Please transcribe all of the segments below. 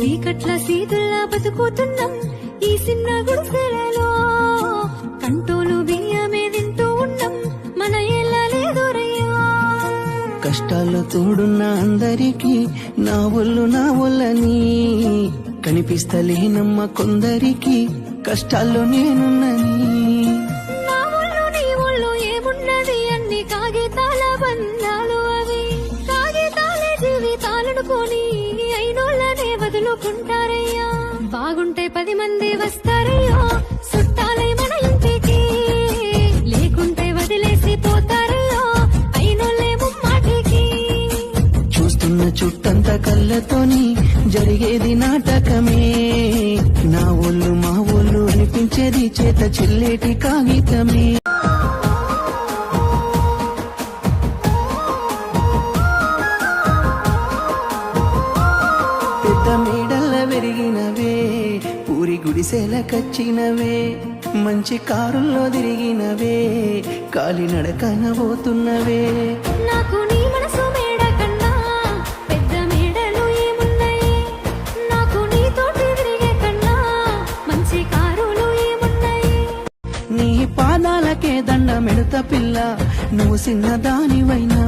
చీకట్ల సీతుల్లా బతుకుతున్నాం ఈ చిన్న గుడిసెలలో. కంటోలు బియ్యమే తింటూ ఉన్నాం, మన ఎలా లేదోరయ్యా. కష్టాల్లో తోడున్న అందరికీ నా ఒళ్ళని కనిపిస్తలేనమ్మ కొందరికి కష్టాల్లో నేనున్నని. నా ఒళ్ళు నీ ఒళ్ళు ఏమున్నది, అన్ని కాగితాల బంధాలు అవి. కాగితాలే జీవితాలనుకొని అయినోళ్ళనే వదులుకుంటారయ్యా. బాగుంటే 10 మంది వస్తారయ్యా చుట్టాలై మన ఇంటికి, లేకుంటే వదిలేసి పోతారయ్యా అయినోళ్ళే ముమ్మాటికి. చూస్తున్న చుట్టంత కళ్ళతోని జరిగేది నాటకమే. నా ఒళ్ళు మా ఒళ్ళు అనిపించేది చేత చెల్లేటి కాగితమే. పెద్ద మేడల్ల పెరిగినవే, ఊరి గుడిసెల కచ్చినవే, మంచి కారుల్లో తిరిగినవే, కాలినడకన పోతున్నవే. నాకు నీ మనసు మేడ కన్నా పెద్ద మేడలు ఏమున్నాయి, నాకు నీ తోటి తిరిగే కన్నా మంచి కారులు ఏమున్నాయి. నీ పాదాలకే దండమెడుత పిల్ల, నువ్వు చిన్నదానివైనా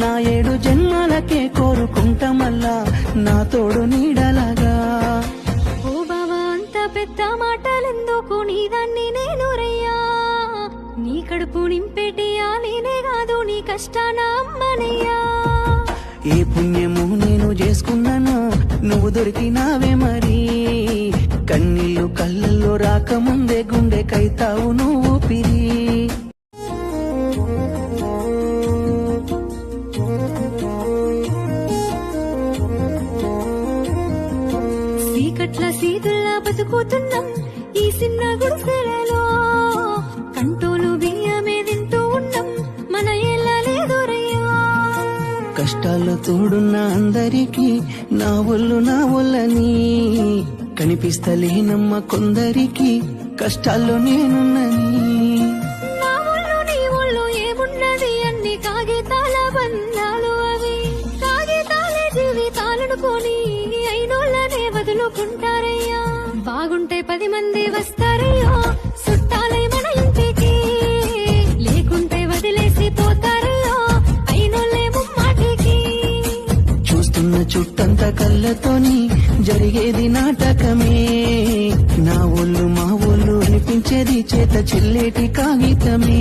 నా 7 జన్మాలకే కోరుకుంటా మల్లా నా తోడు నీడలాగా. ఓ బావా అంత పెద్ద మాటలెందుకు, నీ దాన్ని నేను రయ్యా. నీ కడుపు నింపేటియా నేనే కాదు, నీ కష్టాన అమ్మనయ్యా. ఏ పుణ్యము నేను చేసుకున్నానో నువ్వు దొరికినావే మరి. కన్నీళ్లు కళ్ళల్లో రాకముందే గుండె కైతావు నువ్వు పిరి. చీకట్ల సీతుల్లా బతుకుతున్నాం ఈ చిన్న గుడిసెలలో. కంటోలు బియ్యమే తింటూ ఉన్నాం, మన ఎలా లేదోరయ్యా. కష్టాల్లో తోడున్న అందరికీ నా ఒళ్ళని కనిపిస్తలేనమ్మ కొందరికి కష్టాల్లో నేనున్నని. నా ఒళ్ళు నీ ఒళ్ళు ఏమున్నది, అన్ని కాగితాల బంధాలు అవి. కాగితాలే జీవితాలనుకొని అయినోళ్ళనే వదులుకుంటారయ్యా. బాగుంటే 10 మంది వస్తారయ్యా చుట్టాలై మన ఇంటికి, లేకుంటే వదిలేసి పోతారయ్యా అయినోళ్ళే ముమ్మాటికి. చూస్తున్న చుట్టంత కళ్ళతోని జరిగేది నాటకమే. నా ఒళ్ళు మా ఒళ్ళు అనిపించేది చేత చెల్లేటి కాగితమే.